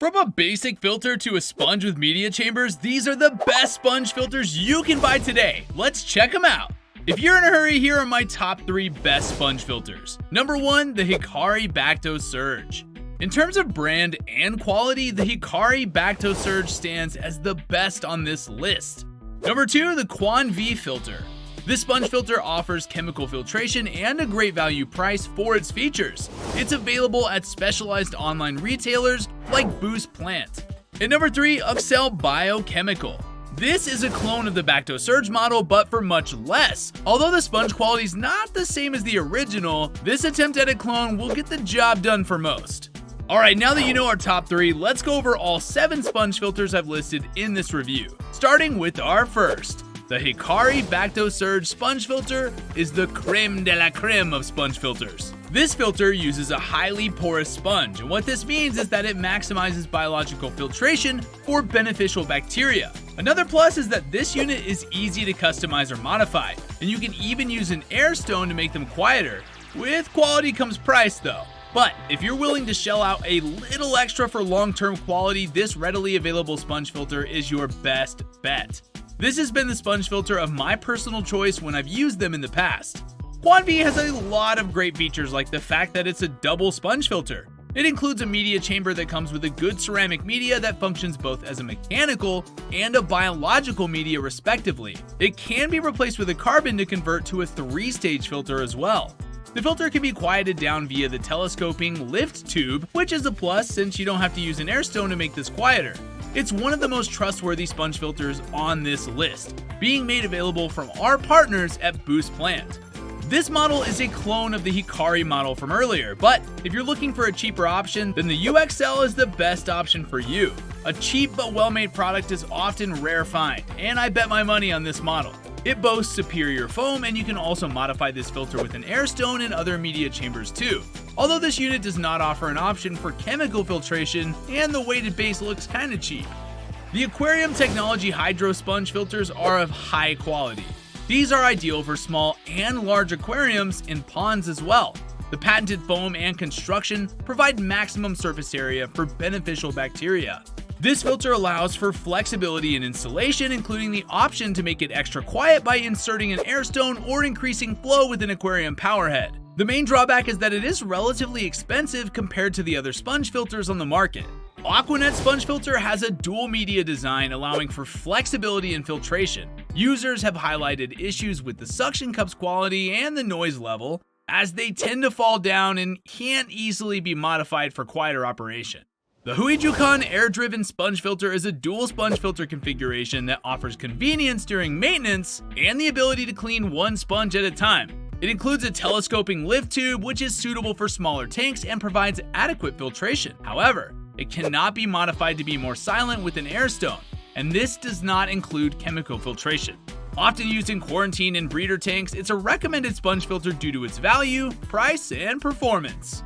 From a basic filter to a sponge with media chambers, these are the best sponge filters you can buy today. Let's check them out. If you're in a hurry, here are my top 3 best sponge filters. Number 1, the Hikari Bacto Surge. In terms of brand and quality, the Hikari Bacto Surge stands as the best on this list. Number 2, the Qanvee filter. This sponge filter offers chemical filtration and a great value price for its features. It's available at specialized online retailers like Boost Plant. And number 3, Uxcell Biochemcial. This is a clone of the Bacto Surge model, but for much less. Although the sponge quality is not the same as the original, this attempt at a clone will get the job done for most. Alright, now that you know our top 3, let's go over all 7 sponge filters I've listed in this review. Starting with our first. The Hikari Bacto Surge sponge filter is the creme de la creme of sponge filters. This filter uses a highly porous sponge, and what this means is that it maximizes biological filtration for beneficial bacteria. Another plus is that this unit is easy to customize or modify, and you can even use an air stone to make them quieter. With quality comes price though. But if you're willing to shell out a little extra for long-term quality, this readily available sponge filter is your best bet. This has been the sponge filter of my personal choice when I've used them in the past. Qanvee has a lot of great features, like the fact that it's a double sponge filter. It includes a media chamber that comes with a good ceramic media that functions both as a mechanical and a biological media respectively. It can be replaced with a carbon to convert to a 3-stage filter as well. The filter can be quieted down via the telescoping lift tube, which is a plus since you don't have to use an air stone to make this quieter. It's one of the most trustworthy sponge filters on this list, being made available from our partners at Boost Plant. This model is a clone of the Hikari model from earlier, but if you're looking for a cheaper option, then the Uxcell is the best option for you. A cheap but well-made product is often rare find, and I bet my money on this model. It boasts superior foam, and you can also modify this filter with an air stone and other media chambers too. Although this unit does not offer an option for chemical filtration, and the weighted base looks kinda cheap. The Aquarium Technology Hydro Sponge filters are of high quality. These are ideal for small and large aquariums and ponds as well. The patented foam and construction provide maximum surface area for beneficial bacteria. This filter allows for flexibility in installation, including the option to make it extra quiet by inserting an air stone or increasing flow with an aquarium power head. The main drawback is that it is relatively expensive compared to the other sponge filters on the market. Aquaneat sponge filter has a dual media design allowing for flexibility and filtration. Users have highlighted issues with the suction cups quality and the noise level, as they tend to fall down and can't easily be modified for quieter operation. The Huijukon air-driven sponge filter is a dual sponge filter configuration that offers convenience during maintenance and the ability to clean one sponge at a time. It includes a telescoping lift tube, which is suitable for smaller tanks and provides adequate filtration. However, it cannot be modified to be more silent with an air stone, and this does not include chemical filtration. Often used in quarantine and breeder tanks, it's a recommended sponge filter due to its value, price, and performance.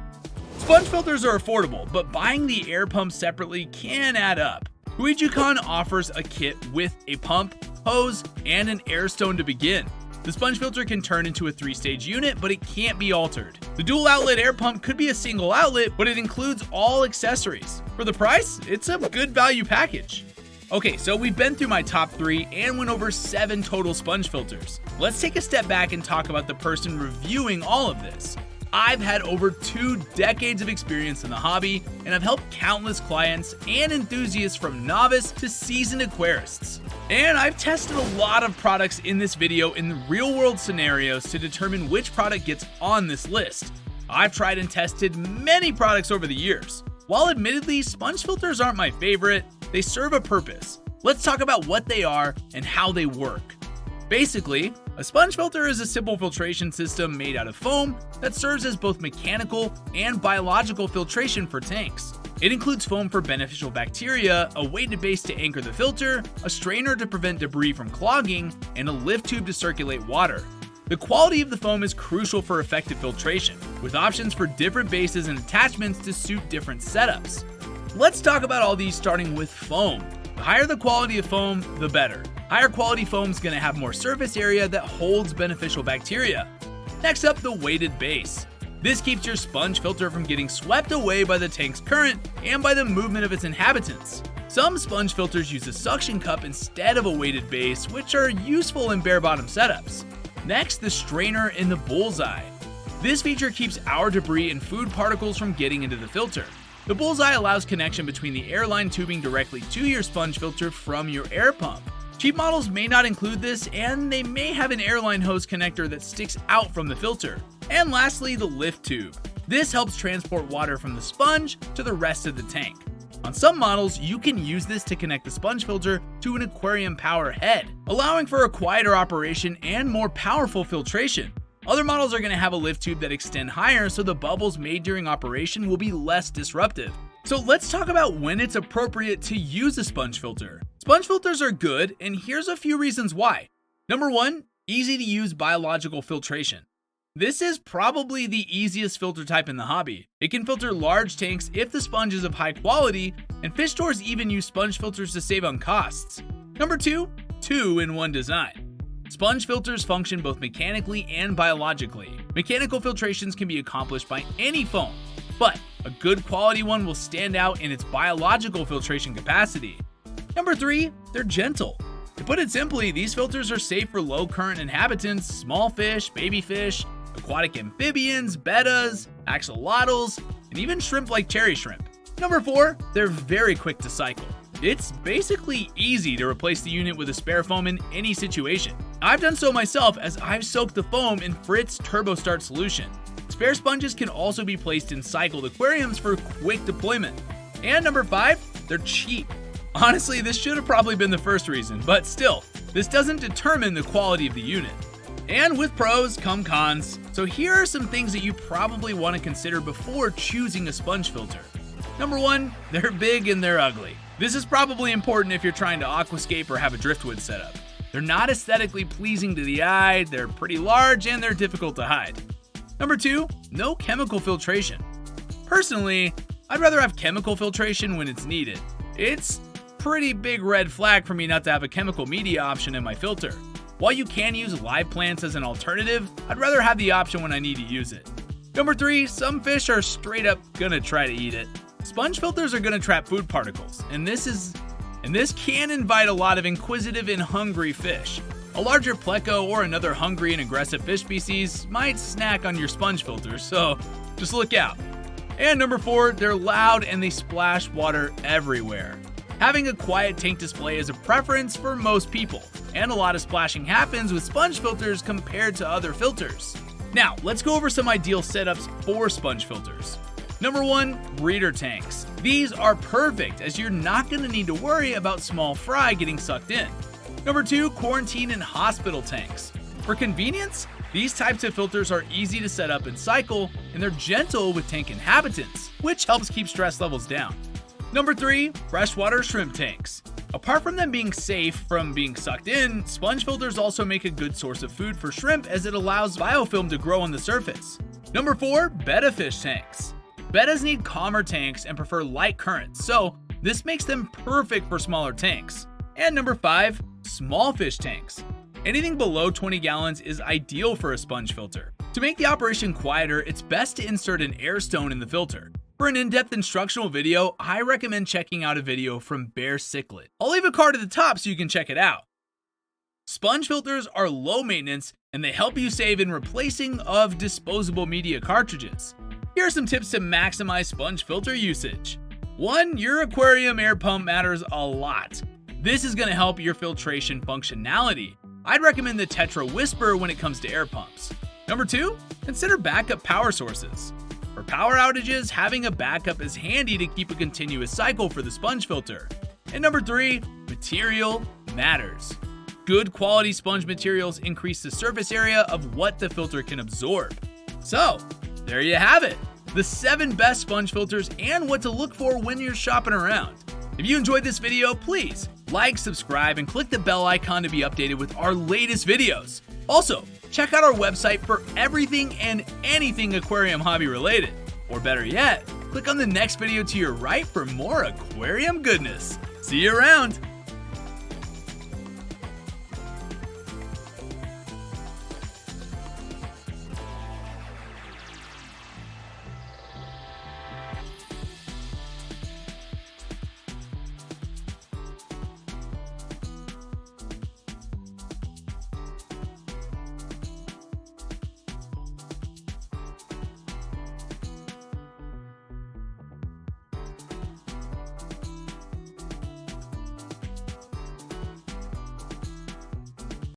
Sponge filters are affordable, but buying the air pump separately can add up. Huijukon offers a kit with a pump, hose, and an air stone to begin. The sponge filter can turn into a 3-stage unit, but it can't be altered. The dual outlet air pump could be a single outlet, but it includes all accessories. For the price, it's a good value package. Okay, so we've been through my top 3 and went over 7 total sponge filters. Let's take a step back and talk about the person reviewing all of this. I've had over 2 decades of experience in the hobby, and I've helped countless clients and enthusiasts from novice to seasoned aquarists. And I've tested a lot of products in this video in real-world scenarios to determine which product gets on this list. I've tried and tested many products over the years. While admittedly, sponge filters aren't my favorite, they serve a purpose. Let's talk about what they are and how they work. Basically, a sponge filter is a simple filtration system made out of foam that serves as both mechanical and biological filtration for tanks. It includes foam for beneficial bacteria, a weighted base to anchor the filter, a strainer to prevent debris from clogging, and a lift tube to circulate water. The quality of the foam is crucial for effective filtration, with options for different bases and attachments to suit different setups. Let's talk about all these, starting with foam. The higher the quality of foam, the better. Higher quality foam is going to have more surface area that holds beneficial bacteria. Next up, the weighted base. This keeps your sponge filter from getting swept away by the tank's current and by the movement of its inhabitants. Some sponge filters use a suction cup instead of a weighted base, which are useful in bare-bottom setups. Next, the strainer in the bullseye. This feature keeps our debris and food particles from getting into the filter. The bullseye allows connection between the airline tubing directly to your sponge filter from your air pump. Cheap models may not include this, and they may have an airline hose connector that sticks out from the filter. And lastly, the lift tube. This helps transport water from the sponge to the rest of the tank. On some models, you can use this to connect the sponge filter to an aquarium power head, allowing for a quieter operation and more powerful filtration. Other models are going to have a lift tube that extend higher, so the bubbles made during operation will be less disruptive. So let's talk about when it's appropriate to use a sponge filter. Sponge filters are good, and here's a few reasons why. Number 1, easy to use biological filtration. This is probably the easiest filter type in the hobby. It can filter large tanks if the sponge is of high quality, and fish stores even use sponge filters to save on costs. Number 2, 2-in-1 design. Sponge filters function both mechanically and biologically. Mechanical filtrations can be accomplished by any foam, but a good quality one will stand out in its biological filtration capacity. Number 3, they're gentle. To put it simply, these filters are safe for low current inhabitants, small fish, baby fish, aquatic amphibians, bettas, axolotls, and even shrimp like cherry shrimp. Number 4, they're very quick to cycle. It's basically easy to replace the unit with a spare foam in any situation. I've done so myself, as I've soaked the foam in Fritz Turbo Start solution. Spare sponges can also be placed in cycled aquariums for quick deployment. And number 5, they're cheap. Honestly, this should have probably been the first reason, but still, this doesn't determine the quality of the unit. And with pros come cons, so here are some things that you probably want to consider before choosing a sponge filter. Number 1, they're big and they're ugly. This is probably important if you're trying to aquascape or have a driftwood setup. They're not aesthetically pleasing to the eye, they're pretty large, and they're difficult to hide. Number 2, no chemical filtration. Personally, I'd rather have chemical filtration when it's needed. It's pretty big red flag for me not to have a chemical media option in my filter. While you can use live plants as an alternative, I'd rather have the option when I need to use it. Number 3, some fish are straight up gonna try to eat it. Sponge filters are gonna trap food particles, and this can invite a lot of inquisitive and hungry fish. A larger pleco or another hungry and aggressive fish species might snack on your sponge filter, so just look out. And number 4, they're loud and they splash water everywhere. Having a quiet tank display is a preference for most people, and a lot of splashing happens with sponge filters compared to other filters. Now, let's go over some ideal setups for sponge filters. Number 1, breeder tanks. These are perfect, as you're not going to need to worry about small fry getting sucked in. Number 2, quarantine and hospital tanks. For convenience, these types of filters are easy to set up and cycle, and they're gentle with tank inhabitants, which helps keep stress levels down. Number 3, freshwater shrimp tanks. Apart from them being safe from being sucked in, sponge filters also make a good source of food for shrimp, as it allows biofilm to grow on the surface. Number 4, betta fish tanks. Bettas need calmer tanks and prefer light currents, so this makes them perfect for smaller tanks. And number 5, small fish tanks. Anything below 20 gallons is ideal for a sponge filter. To make the operation quieter, it's best to insert an air stone in the filter. For an in-depth instructional video, I recommend checking out a video from Bear Cichlid. I'll leave a card at the top so you can check it out. Sponge filters are low maintenance, and they help you save in replacing of disposable media cartridges. Here are some tips to maximize sponge filter usage. 1, your aquarium air pump matters a lot. This is going to help your filtration functionality. I'd recommend the Tetra Whisper when it comes to air pumps. Number 2, consider backup power sources. For power outages, having a backup is handy to keep a continuous cycle for the sponge filter. And number 3, material matters. Good quality sponge materials increase the surface area of what the filter can absorb. So, there you have it, the 7 best sponge filters and what to look for when you're shopping around. If you enjoyed this video, please like, subscribe, and click the bell icon to be updated with our latest videos. Also, check out our website for everything and anything aquarium hobby related. Or better yet, click on the next video to your right for more aquarium goodness. See you around!